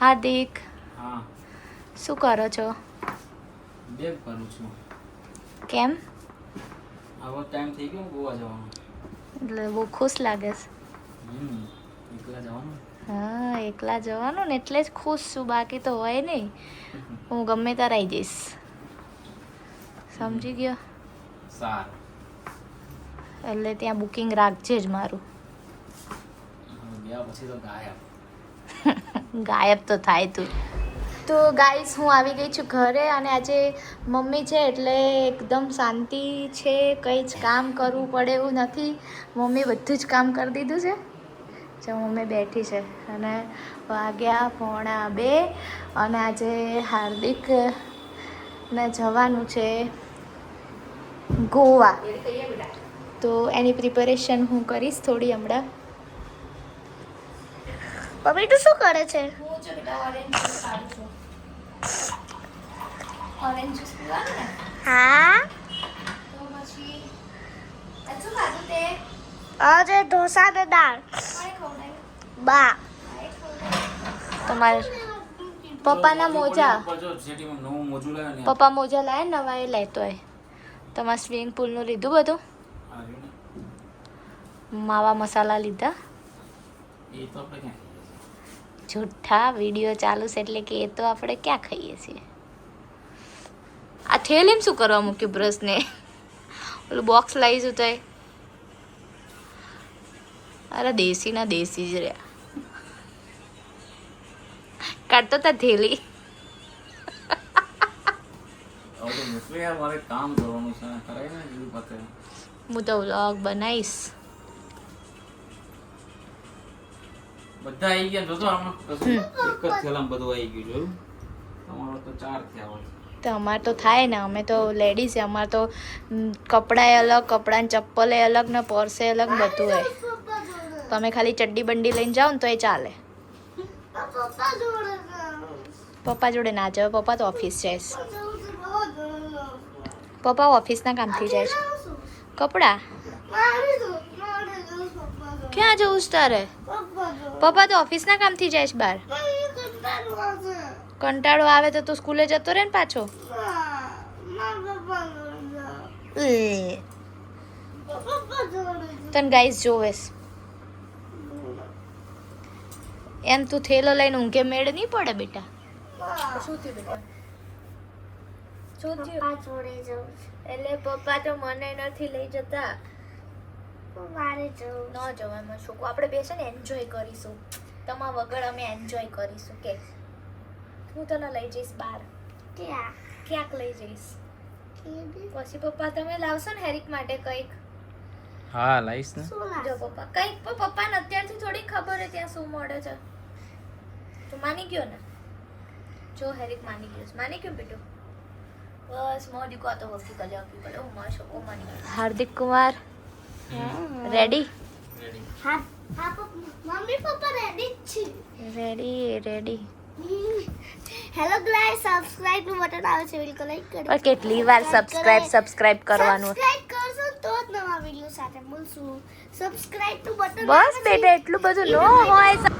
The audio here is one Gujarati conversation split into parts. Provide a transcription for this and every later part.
હાર્દિક, હા શું કરો છો? બેગ કરું છું. કેમ? આવો ટાઈમ થઈ ગયો ગોવા જવાનો. એટલે બહુ ખુશ લાગે છે. એકલા જવાનું. હા, એકલા જવાનું ને એટલે જ ખુશ છું, બાકી તો હોય નહીં. હું ગમે ત્યારે આવી જઈશ. સમજી ગયો? સારું. એટલે ત્યાં બુકિંગ રાખજે જ મારું. ગયા પછી તો ગાયબ. ગાયબ તો થાય તું. તો ગાઈસ, હું આવી ગઈ છું ઘરે અને આજે મમ્મી છે એટલે એકદમ શાંતિ છે. કંઈ જ કામ કરવું પડે એવું નથી. મમ્મી બધું જ કામ કરી દીધું છે. જો મમ્મી બેઠી છે અને વાગ્યા 1:45 અને આજે હાર્દિકને જવાનું છે ગોવા. તો એની પ્રિપેરેશન હું કરીશ થોડી હમણાં. મમ્મી તું શું કરે છે? હું છે બેટા ઓરેન્જ જ્યુસ કાઢું છું. ઓરેન્જ જ્યુસ પીવાનું ને? હા. તો પછી શું ખાધું તે? આજે ઢોસા ને દાળ. કોણે ખવડાવ્યું? બા. તમારે પપ્પાના મોજા. પપ્પા મોજા લાયા નવા એ લેતો હોય. તમારા સ્વિમિંગ પુલનું લીધું બધું? માવા મસાલા લીધા? એ તો આપણે ક્યાં જૂઠા વિડીયો ચાલુ છે એટલે કે એ તો આપણે ક્યાં ખાઈએ છીએ. આ થેલીમાં શું કરવા મૂક્યું બ્રશને? ઓલું બોક્સ લાવીશું તો અરે દેશી ના દેશી જ રહ્યા. કાઢતો તા થેલી. મારે કામ કરવાનું છે કરાય ને બીજું પતે. હું તો વ્લોગ બનાવીશ. બધા આવી ગયા જોતો આમાં કશું એક જ થેલામાં બધું આવી ગયું જોયું. તમારો તો 4 થયા હોય. તો અમારે તો થાય ને, અમે તો લેડીઝ છે. અમારે તો કપડાં અલગ, કપડાની ચપ્પલે અલગ ને પર્સે અલગ બધું હોય. તમે ખાલી ચડ્ડી બંડી લઈને જાઓ ને તો એ ચાલે. પપ્પા જોડે ના જાવ, પપ્પા તો ઓફિસ જાય છે. પપ્પા ઓફિસના કામથી જાય છે. કપડાં ક્યાં જવું છે તારે? પપ્પા તો ઓફિસના કામથી જાય છે બહાર. કંટાળો આવે તો તું સ્કૂલે જતો રહે ને પાછો. તને ગાઈસ જોવેસ એમ તું થેલો લઈને ઊંઘે મેળ નહીં પડે બેટા. શું થયું બેટા? શું થયું? એટલે પપ્પા તો મને નથી લઈ જતા. મારે જવું ન જવામાં શું? આપણે બેસે ને એન્જોય કરીશું. તમારા વગર અમે એન્જોય કરીશું. કે હું તને લઈ જઈશ બહાર. ક્યાંક લઈ જઈશ. પછી પપ્પા તમે લાવશો ને હેરિક માટે કંઈક? હા લાઈશ ને. જો પપ્પા કંઈક પપ્પાને અત્યારથી થોડી ખબર છે ત્યાં શું મળે છે. તું માની ગયો ને? જો હેરિક માની ગયો. માની ગયો બેટો? બસ મોદી કો તો વકી કલે વકી કલે હું મારો છોકરો માની ગયો. હાર્દિક કુમાર રેડી? હા હા મમ્મી પપ્પા રેડી છે. રેડી. હેલો ગાઈસ, સબસ્ક્રાઇબ નું બટન આવે છે, વિડિયો લાઈક કરો. પણ કેટલી વાર સબસ્ક્રાઇબ કરવાનું? સબસ્ક્રાઇબ કરશો તો જ નવા વિડિયો સાથે મળશું. સબસ્ક્રાઇબ નું બટન બસ બેટા એટલું બધું ન હોય.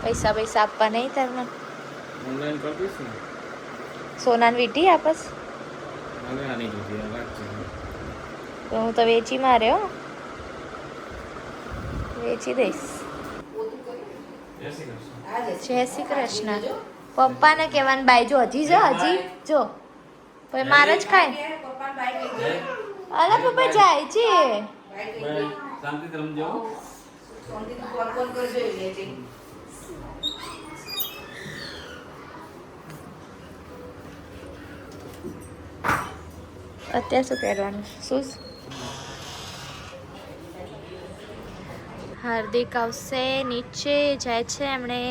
પૈસા આપવા નહીં તમને? ઓનલાઈન કરી દઈશ ને. સોનાની વીંટી આપસ? મને આની જોતી વાત છે. તો હું તો વેચી માર્યો. વેચી દઈશ. જય શ્રી કૃષ્ણ. પપ્પાને કહેવાનું બાઈ જો હજી જો પછી મારે જ ખાય. અરે પપ્પા જાય છે. શાંતિ રમજો. અત્યારે શું પહેરવાનું? શું હાર્દિક આવશે, નીચે જાય છે. એમણે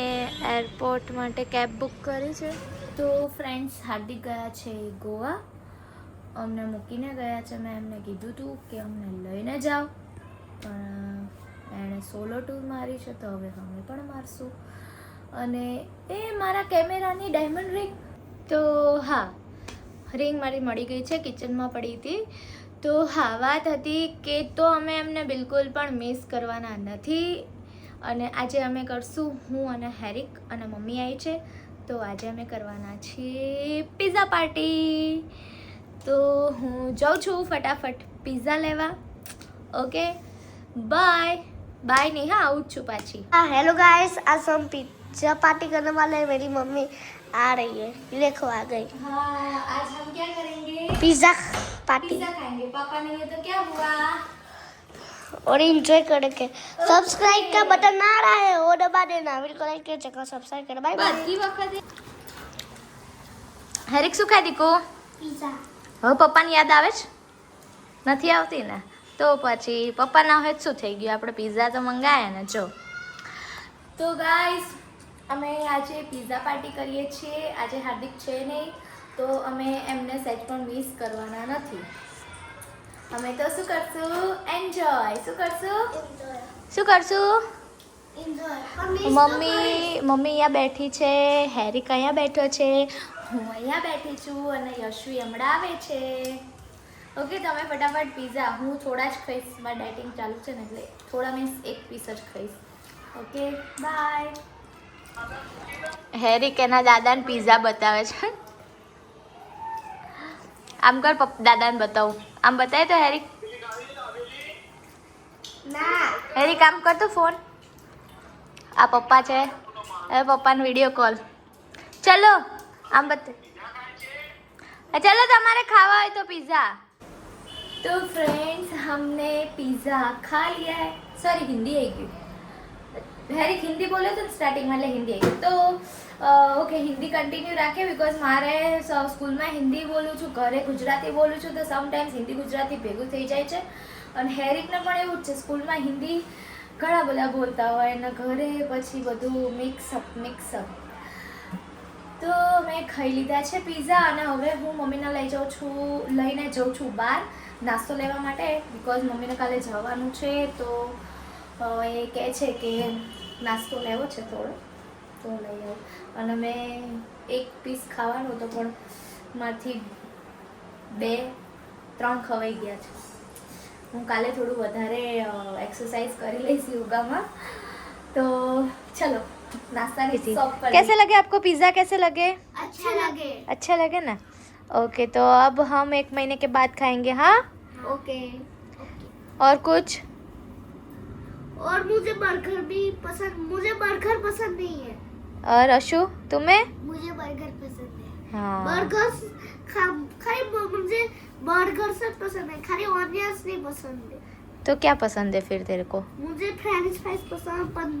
એરપોર્ટ માટે કેબ બુક કરી છે. તો ફ્રેન્ડ્સ, હાર્દિક ગયા છે ગોવા. અમને મૂકીને ગયા છે. મેં એમને કીધું હતું કે અમને લઈને જાઓ, પણ એણે સોલો ટૂર મારી છે તો હવે અમે પણ મારશું. અને એ મારા કેમેરાની ડાયમંડ રિંગ, તો હા રિંગ મારી મળી ગઈ છે, કિચનમાં પડી હતી. તો હા વાત હતી કે તો અમે એમને બિલકુલ પણ મિસ કરવાના નથી. અને આજે અમે કરશું હું અને હેરિક અને મમ્મી આવી છે, તો આજે અમે કરવાના છીએ પિઝા પાર્ટી. તો હું જાઉં છું ફટાફટ પિઝા લેવા. ओके बाय बाय नहीं, हाँ आउट छू पाची. हेलो गाइस, आज हम पिज्जा पार्टी करने वाले हैं. मेरी मम्मी आ रही है, देखो आ गई. हाँ, आज हम क्या करेंगे? पिज्जा पार्टी पिज्जा खाएंगे. पापा नहीं है तो क्या हुआ? और एंजॉय करेंगे. सब्सक्राइब का बटन आ रहा है, वो दबा देना. वीडियो को लाइक करके जगह सब्सक्राइब करना. Bye bye. બધી વખતે હેરિક શું ખાઈ દીકો? पिज्जा. હવે પપ્પાની યાદ આવે છે? નથી આવતી ને? તો પછી પપ્પા ના હોય શું થઈ ગયું, આપણે પિઝા તો મંગાયા ને. જો તો ગાઈસ, અમે આજે પિઝા પાર્ટી કરીએ છીએ. આજે હાર્દિક છે નહીં, તો અમે એમને સહેજ પણ મિસ કરવાના નથી. અમે તો શું કરશું? એન્જોય. શું કરશું? શું કરશું? મમ્મી અહીંયા બેઠી છે, હેરિક અહીંયા બેઠો છે, હું અહીંયા બેઠી છું અને યશવી હમણાં આવે છે. ઓકે, તમે ફટાફટ પિઝા, હું થોડા જ ખાઈશ, મારે ડાયટિંગ ચાલુ છે ને એટલે થોડા મીન્સ એક પીસ જ ખાઈશ. Okay bye. હેરિક એના દાદાને પિઝા બતાવે છે. આમ કર, દાદાને બતાવું. આમ બતાય તો હેરિક. ના હેરિક આમ કર તો ફોન. આ પપ્પા છે, હવે પપ્પાનો વિડીયો કોલ. ચલો આમ બતા. ચલો તમારે ખાવા હોય તો પિઝા. तो फ्रेंड्स, हमने पिज़्ज़ा खा लिया है. सॉरी, हिंदी आई गई. હેરિક હિન્દી બોલે તો સ્ટાર્ટિંગમાં, એટલે હિન્દી આવી ગઈ. તો ઓકે, હિન્દી કન્ટિન્યુ રાખે બિકોઝ મારે સ્કૂલમાં હિન્દી બોલું છું, ઘરે ગુજરાતી બોલું છું, તો સમટાઈમ્સ હિન્દી ગુજરાતી ભેગું થઈ જાય છે. અને હેરિકને પણ એવું જ છે, સ્કૂલમાં હિન્દી ઘણા બધા બોલતા હોય અને ઘરે પછી બધું મિક્સઅપ. તો મેં ખાઈ લીધા છે પિઝા અને હવે હું મમ્મીને લઈને જાઉં છું બહાર નાસ્તો લેવા માટે, બિકોઝ મમ્મીને કાલે જવાનું છે. તો એ કહે છે કે નાસ્તો લેવો છે થોડો, તો લઈ આવું. અને મેં એક પીસ ખાવાનું હતો પણ મારથી 2-3 ખવાઈ ગયા છે. હું કાલે થોડું વધારે एक्सरसाइज કરી લઈશ યોગામાં. તો ચલો नाश्ता नहीं शॉप पर. कैसे लगे आपको पिज़्ज़ा? कैसे लगे? अच्छा लगे ना? ओके, तो अब हम 1 महीने के बाद खाएंगे. हाँ ओके. और कुछ? और मुझे बर्गर पसंद नहीं है. और अशु तुम्हें? मुझे बर्गर पसंद है. हाँ, मुझे बर्गर से पसंद है, खाली ऑनियंस नहीं पसंद है. तो क्या पसंद है फिर तेरे को? मुझे फ्रेंच फ्राइज पसंद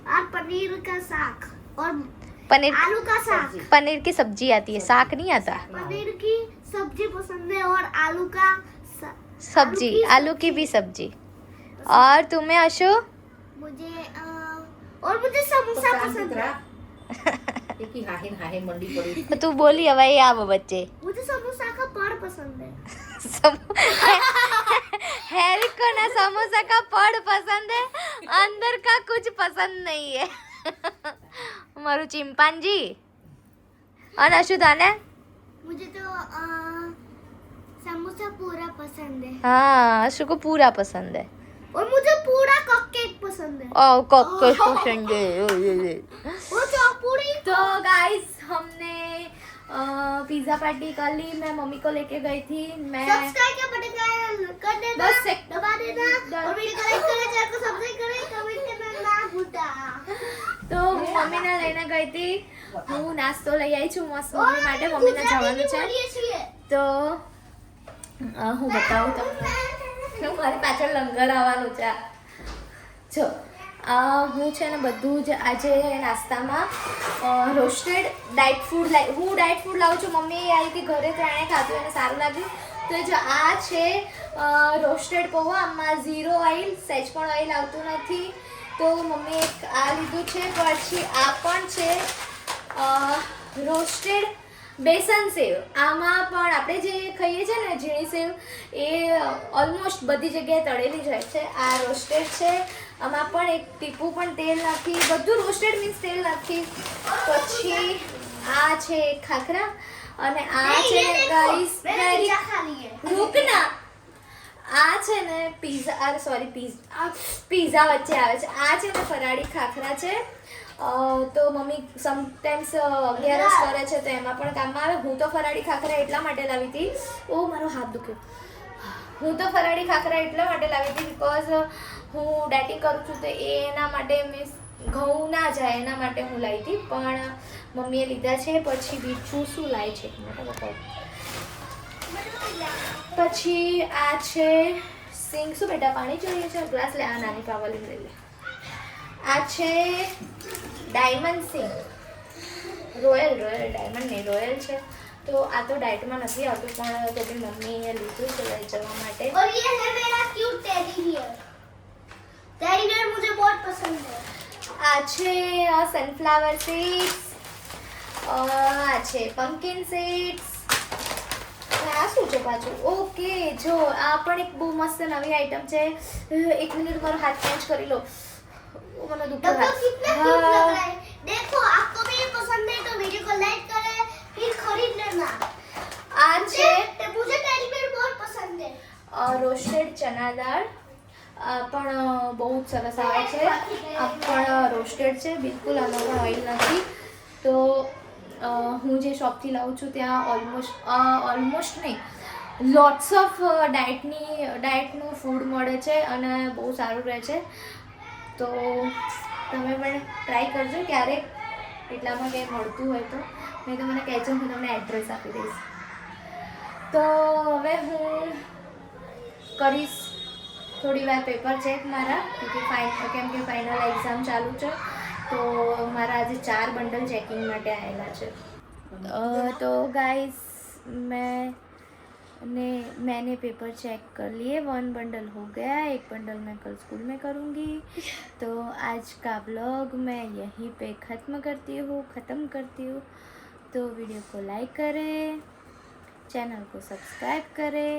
और पनीर का साग और पनीर आलू का साग. पनीर की सब्जी आती है, साग नहीं आता. पनीर की सब्जी पसंद है और आलू का सब्जी, आलू की भी सब्जी. और तुम्हें अशु? मुझे समोसा पसंद है. तो तू बोली हवाई आव बच्चे. मुझे समोसा का पड़ पसंद है. हैरिक को ना समोसा का पड़ पसंद है, अंदर का कुछ पसंद नहीं है. मारू चिंपांजी. और अशुदाने? मुझे तो समोसा पूरा पसंद है. हाँ, अशु को पूरा पसंद है. और मुझे पूरा कपकेक पसंद है. ओ कॉकटेल पसंद है. वो चौपूरी. तो गाइस, हमने पिज्जा पार्टी कर ली. मैं मम्मी को लेके गई थी. मैं सब्सक्राइब का बटन कर देना, बस एक दबा देना और वीडियो को लाइक करना, चैनल को सब्सक्राइब करें, कमेंट करना ना भूलता. તો હું મમ્મીને લઈને ગઈ હતી. હું નાસ્તો લઈ આવી છું મસ્ત મમ્મી માટે. મમ્મીને જવાનું છે તો હું બતાવું તમને. મારી પાછળ લંગર આવવાનું છે. જો હું છે ને બધું જ આજે નાસ્તામાં રોસ્ટેડ ડાયટ ફૂડ હું ડાયટ ફૂડ લાવું છું. મમ્મી આવી હતી ઘરે તો એણે ખાધું, એને સારું લાગ્યું. તો જો આ છે રોસ્ટેડ પૌવા. આમાં 0 ઓઇલ, સહેજ પણ ઓઇલ આવતું નથી. તો મમ્મી એક આ લીધું છે. પછી આ પણ છે રોસ્ટેડ બેસન સેવ. આમાં પણ આપણે જે ખાઈએ છીએ ને ઝીણી સેવ, એ ઓલમોસ્ટ બધી જગ્યાએ તળેલી જ હોય છે. આ રોસ્ટેડ છે. આમાં પણ એક ટીપું પણ તેલ નથી, બધું રોસ્ટેડ મીન્સ તેલ નથી. પછી આ છે ખાખરા અને આ છે ગાઈસ રૂકના. આ છે ને પીઝા વચ્ચે આવે છે. આ છે ને ફરાળી ખાખરા છે. તો મમ્મી સમટાઈમ્સ અગિયારસ કરે છે તો એમાં પણ કામમાં આવે. હું તો ફરાળી ખાખરા એટલા માટે લાવી હતી. ઓ મારો હાથ દુખ્યો. હું તો ફરાળી ખાખરા એટલા માટે લાવી હતી બિકોઝ હું ડાયટિંગ કરું છું તો એના માટે મીન્સ ઘઉં ના જાય એના માટે હું લાવી હતી. પણ મમ્મીએ લીધા છે. પછી બીજું શું લાવી છે પછી આ છે સિંગ. શું બેટા પાણી જોઈએ છે? ગ્લાસ લે. આ નાની પાવલી લઈ લે. આ છે ડાયમંડ સિંગ. રોયલ ડાયમંડ નહીં, રોયલ છે. તો આ તો ડાયટમાં નથી આવતું પણ તો બી મમ્મીએ લીધું છે લઈ જવા માટે. और ये है मेरा cute teddy bear. Teddy bear मुझे बहुत पसंद है. આ છે સનફ્લાવર સીડ્સ. આ છે પમ્પકિન સીડ્સ. આ શું છે પાછું? ઓકે જો આ પણ એક બહુ મસ્ત નવી આઈટમ છે. એક મિનિટ મારો હાથ ચેન્જ કરી લો. મને દુખતો देखो कितना क्यूट लग रहा है. देखो आपको भी ये पसंद है तो वीडियो को लाइक करें फिर खरीद लेना. આ છે मुझे टेडी बियर बहुत पसंद है. રોસ્ટેડ ચના દાળ. પણ બહુ જ સરસ આવે છે. આ પણ રોસ્ટેડ છે બિલકુલ. આનો પણ ઓઇલ નથી. તો હું જે શોપથી લાવું છું ત્યાં ઓલમોસ્ટ નહીં લોટ્સ ઓફ ડાયટનું ફૂડ મળે છે અને બહુ સારું રહે છે. તો તમે પણ ટ્રાય કરજો ક્યારેક એટલામાં કંઈ મળતું હોય તો. નહીં તો મને કહેજો, હું તમને એડ્રેસ આપી દઈશ. તો હવે હું કરીશ થોડી વાર પેપર ચેક મારા કેમ કે ફાઇનલ એક્ઝામ ચાલુ છે. તો મારા આજે 4 બંડલ ચેકિંગ માટે આવેલા છે. तो गाइस मैंने पेपर चेक कर लिए. 1 बंडल हो गया. 1 बंडल मैं कल स्कूल में करूँगी. तो आज का ब्लॉग मैं यहीं पे ख़त्म करती हूँ. तो वीडियो को लाइक करें, चैनल को सब्सक्राइब करें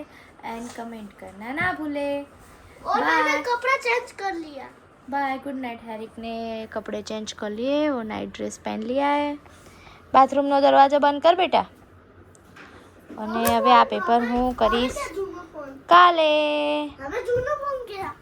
एंड कमेंट करना ना भूलें. और मैंने कपड़ा चेंज कर लिया. बाय. Good night. हैरिक ने कपड़े चेंज कर लिए. वो नाइट ड्रेस पहन लिया है. બાથરૂમનો દરવાજો બંધ કર બેટા. અને હવે આ પેપર હું કરીશ કાલે. હવે જૂનો ફોન કેરા.